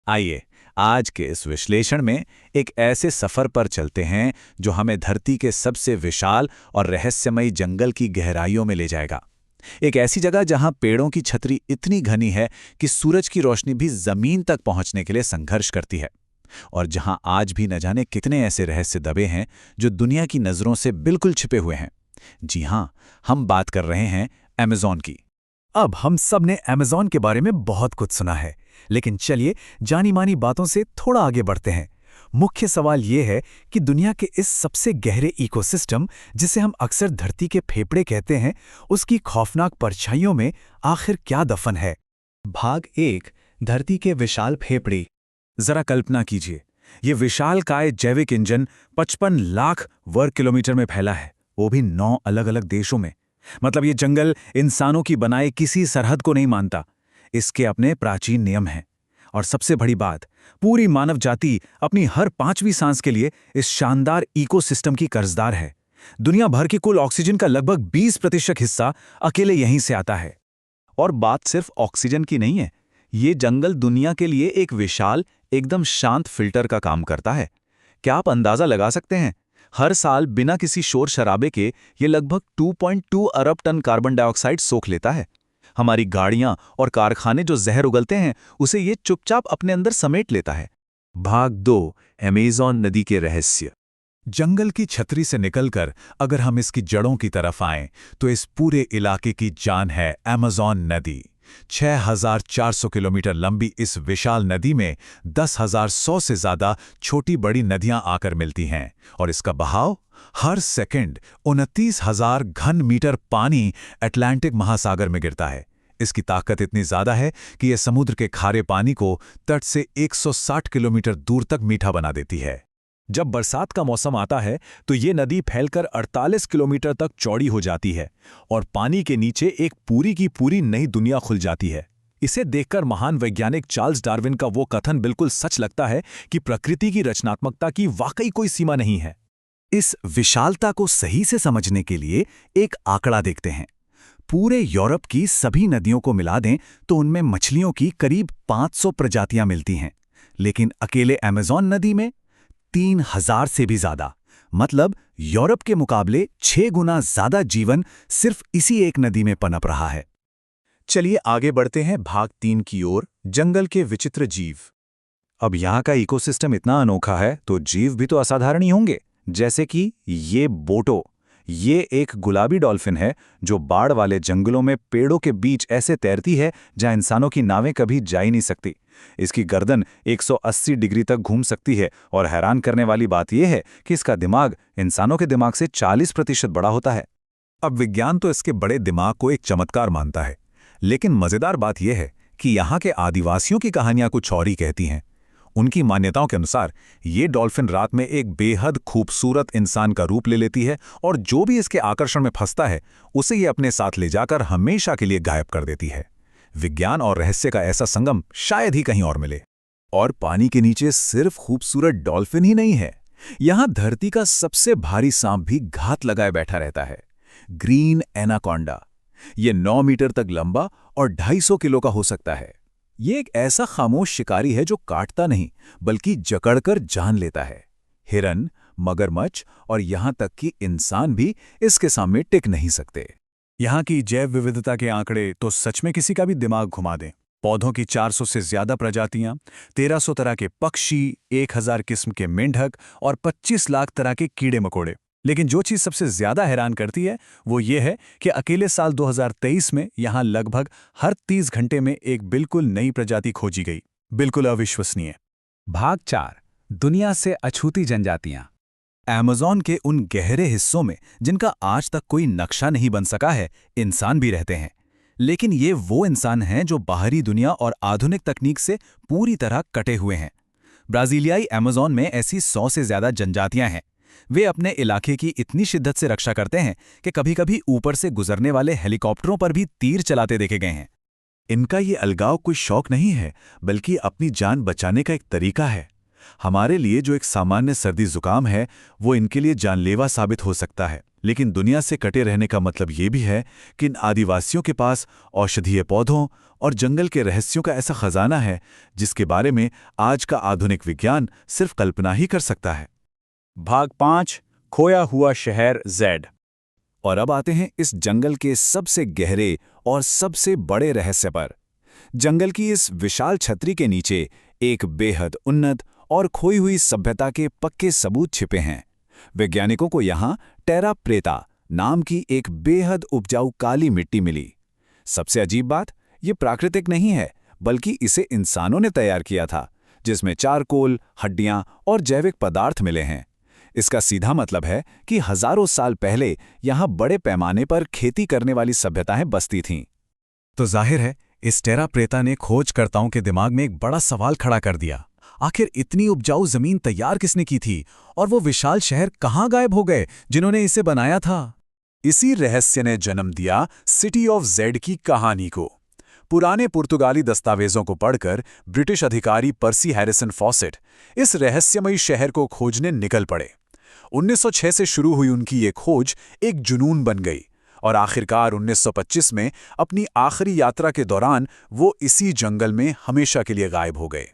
आइए आज के इस विश्लेषण में एक ऐसे सफर पर चलते हैं जो हमें धरती के सबसे विशाल और रहस्यमयी जंगल की गहराइयों में ले जाएगा। एक ऐसी जगह जहां पेड़ों की छतरी इतनी घनी है कि सूरज की रोशनी भी जमीन तक पहुंचने के लिए संघर्ष करती है, और जहां आज भी न जाने कितने ऐसे रहस्य दबे हैं जो दुनिया की नजरों से बिल्कुल छिपे हुए हैं। जी हां, हम बात कर रहे हैं अमेज़न की। अब हम सब ने अमेज़न के बारे में बहुत कुछ सुना है, लेकिन चलिए जानी मानी बातों से थोड़ा आगे बढ़ते हैं। मुख्य सवाल ये है कि दुनिया के इस सबसे गहरे इकोसिस्टम, जिसे हम अक्सर धरती के फेफड़े कहते हैं, उसकी खौफनाक परछाइयों में आखिर क्या दफन है। भाग 1, धरती के विशाल फेफड़े। जरा कल्पना कीजिए, ये विशालकाय जैविक इंजन 55 लाख वर्ग किलोमीटर में फैला है, वो भी 9 अलग अलग देशों में। मतलब ये जंगल इंसानों की बनाए किसी सरहद को नहीं मानता। इसके अपने प्राचीन नियम हैं। और सबसे बड़ी बात, पूरी मानव जाति अपनी हर 5वीं सांस के लिए इस शानदार इकोसिस्टम की कर्जदार है। दुनिया भर की कुल ऑक्सीजन का लगभग 20% हिस्सा अकेले यहीं से आता है। और बात सिर्फ ऑक्सीजन की नहीं है, ये जंगल दुनिया के लिए एक विशाल, एकदम शांत फिल्टर का काम करता है। क्या आप अंदाजा लगा सकते हैं? हर साल बिना किसी शोर शराबे के ये लगभग 2.2 अरब टन कार्बन डाइऑक्साइड सोख लेता है। हमारी गाड़ियां और कारखाने जो जहर उगलते हैं, उसे ये चुपचाप अपने अंदर समेट लेता है। भाग 2, अमेज़न नदी के रहस्य। जंगल की छतरी से निकलकर अगर हम इसकी जड़ों की तरफ आएं, तो इस पूरे इलाके की जान है अमेज़न नदी। 6,400 किलोमीटर लंबी इस विशाल नदी में 10,100 से ज्यादा छोटी बड़ी नदियां आकर मिलती हैं, और इसका बहाव हर सेकंड 29,000 घन मीटर पानी अटलांटिक महासागर में गिरता है। इसकी ताकत इतनी ज्यादा है कि यह समुद्र के खारे पानी को तट से 160 किलोमीटर दूर तक मीठा बना देती है। जब बरसात का मौसम आता है तो ये नदी फैलकर 48 किलोमीटर तक चौड़ी हो जाती है, और पानी के नीचे एक पूरी की पूरी नई दुनिया खुल जाती है। इसे देखकर महान वैज्ञानिक चार्ल्स डार्विन का वो कथन बिल्कुल सच लगता है कि प्रकृति की रचनात्मकता की वाकई कोई सीमा नहीं है। इस विशालता को सही से समझने के लिए एक आंकड़ा देखते हैं। पूरे यूरोप की सभी नदियों को मिला दें तो उनमें मछलियों की करीब 500 प्रजातियां मिलती हैं, लेकिन अकेले अमेज़न नदी में 3,000 से भी ज्यादा। मतलब यूरोप के मुकाबले 6 गुना ज्यादा जीवन सिर्फ इसी एक नदी में पनप रहा है। चलिए आगे बढ़ते हैं भाग 3 की ओर, जंगल के विचित्र जीव। अब यहाँ का इकोसिस्टम इतना अनोखा है तो जीव भी तो असाधारण ही होंगे। जैसे कि ये बोटो, ये एक गुलाबी डॉल्फिन है जो बाढ़ वाले जंगलों में पेड़ों के बीच ऐसे तैरती है जहां इंसानों की नावें कभी जा ही नहीं सकती। इसकी गर्दन 180 डिग्री तक घूम सकती है, और हैरान करने वाली बात यह है कि इसका दिमाग इंसानों के दिमाग से 40% बड़ा होता है। अब विज्ञान तो इसके बड़े दिमाग को एक चमत्कार मानता है, लेकिन मजेदार बात यह है कि यहाँ के आदिवासियों की कहानियां कुछ और ही कहती हैं। उनकी मान्यताओं के अनुसार ये डॉल्फिन रात में एक बेहद खूबसूरत इंसान का रूप ले लेती है, और जो भी इसके आकर्षण में फंसता है उसे ये अपने साथ ले जाकर हमेशा के लिए गायब कर देती है। विज्ञान और रहस्य का ऐसा संगम शायद ही कहीं और मिले। और पानी के नीचे सिर्फ खूबसूरत डॉल्फिन ही नहीं है, यहां धरती का सबसे भारी सांप भी घात लगाए बैठा रहता है, ग्रीन एनाकोंडा। ये 9 मीटर तक लंबा और 250 किलो का हो सकता है। ये एक ऐसा खामोश शिकारी है जो काटता नहीं बल्कि जकड़कर जान लेता है। हिरन, मगरमच्छ और यहां तक कि इंसान भी इसके सामने टिक नहीं सकते। यहाँ की जैव विविधता के आंकड़े तो सच में किसी का भी दिमाग घुमा दें। पौधों की 400 से ज्यादा प्रजातियां, 1300 तरह के पक्षी, 1000 किस्म के मेंढक और 25 लाख तरह के कीड़े मकोड़े। लेकिन जो चीज सबसे ज्यादा हैरान करती है वो ये है कि अकेले साल 2023 में यहां लगभग हर 30 घंटे में एक बिल्कुल नई प्रजाति खोजी गई। बिल्कुल अविश्वसनीय। भाग 4, दुनिया से अछूती जनजातियां। अमेज़न के उन गहरे हिस्सों में जिनका आज तक कोई नक्शा नहीं बन सका है, इंसान भी रहते हैं। लेकिन ये वो इंसान हैं जो बाहरी दुनिया और आधुनिक तकनीक से पूरी तरह कटे हुए हैं। ब्राजीलियाई अमेज़न में ऐसी 100 से ज्यादा जनजातियां हैं। वे अपने इलाके की इतनी शिद्दत से रक्षा करते हैं कि कभी-कभी ऊपर से गुजरने वाले हेलीकॉप्टरों पर भी तीर चलाते देखे गए हैं। इनका ये अलगाव कोई शौक नहीं है, बल्कि अपनी जान बचाने का एक तरीका है। हमारे लिए जो एक सामान्य सर्दी जुकाम है, वो इनके लिए जानलेवा साबित हो सकता है। लेकिन दुनिया से कटे रहने का मतलब ये भी है कि इन आदिवासियों के पास औषधीय पौधों और जंगल के रहस्यों का ऐसा खजाना है जिसके बारे में आज का आधुनिक विज्ञान सिर्फ कल्पना ही कर सकता है। भाग 5 खोया हुआ शहर जेड। और अब आते हैं इस जंगल के सबसे गहरे और सबसे बड़े रहस्य पर। जंगल की इस विशाल छतरी के नीचे एक बेहद उन्नत और खोई हुई सभ्यता के पक्के सबूत छिपे हैं। वैज्ञानिकों को यहाँ टेरा प्रेता नाम की एक बेहद उपजाऊ काली मिट्टी मिली। सबसे अजीब बात, ये प्राकृतिक नहीं है, बल्कि इसे इंसानों ने तैयार किया था, जिसमें चारकोल, हड्डियां और जैविक पदार्थ मिले हैं। इसका सीधा मतलब है कि हजारों साल पहले यहाँ बड़े पैमाने पर खेती करने वाली सभ्यताएं बसती थीं। तो जाहिर है इस टेरा प्रेता ने खोजकर्ताओं के दिमाग में एक बड़ा सवाल खड़ा कर दिया। आखिर इतनी उपजाऊ जमीन तैयार किसने की थी और वो विशाल शहर कहाँ गायब हो गए जिन्होंने इसे बनाया था? इसी रहस्य ने जन्म दिया सिटी ऑफ जेड की कहानी को। पुराने पुर्तगाली दस्तावेजों को पढ़कर ब्रिटिश अधिकारी पर्सी हैरिसन फॉसेट इस रहस्यमयी शहर को खोजने निकल पड़े। 1906 से शुरू हुई उनकी ये खोज एक जुनून बन गई और आखिरकार 1925 में अपनी आखिरी यात्रा के दौरान वो इसी जंगल में हमेशा के लिए गायब हो गए।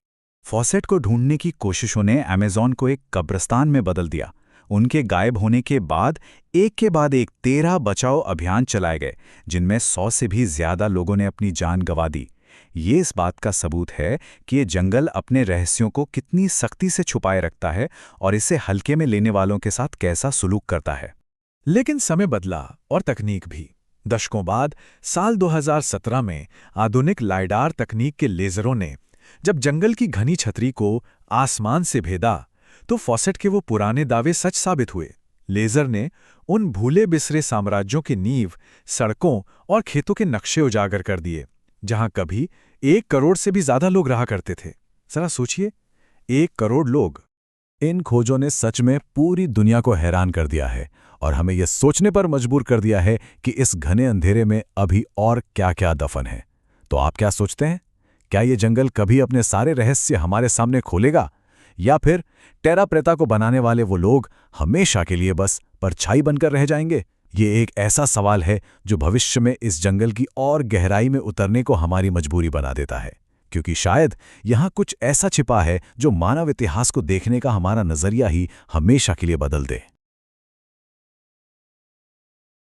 फॉसेट को ढूंढने की कोशिशों ने अमेज़न को एक कब्रिस्तान में बदल दिया। उनके गायब होने के बाद एक 13 बचाव अभियान चलाए गए, जिनमें 100 से भी ज्यादा लोगों ने अपनी जान गंवा दी। ये इस बात का सबूत है कि ये जंगल अपने रहस्यों को कितनी सख्ती से छुपाए रखता है और इसे हल्के में लेने वालों के साथ कैसा सुलूक करता है। लेकिन समय बदला और तकनीक भी। दशकों बाद साल 2017 में आधुनिक लाइडार तकनीक के लेजरों ने जब जंगल की घनी छतरी को आसमान से भेदा तो फॉसेट के वो पुराने दावे सच साबित हुए। लेजर ने उन भूले बिसरे साम्राज्यों की नींव, सड़कों और खेतों के नक्शे उजागर कर दिए, जहां कभी 1 करोड़ से भी ज्यादा लोग रहा करते थे। जरा सोचिए, 1 करोड़ लोग। इन खोजों ने सच में पूरी दुनिया को हैरान कर दिया है और हमें यह सोचने पर मजबूर कर दिया है कि इस घने अंधेरे में अभी और क्या-क्या दफन है। तो आप क्या सोचते हैं? क्या ये जंगल कभी अपने सारे रहस्य हमारे सामने खोलेगा, या फिर टेरा प्रेता को बनाने वाले वो लोग हमेशा के लिए बस परछाई बनकर रह जाएंगे? ये एक ऐसा सवाल है जो भविष्य में इस जंगल की और गहराई में उतरने को हमारी मजबूरी बना देता है, क्योंकि शायद यहाँ कुछ ऐसा छिपा है जो मानव इतिहास को देखने का हमारा नजरिया ही हमेशा के लिए बदल दे।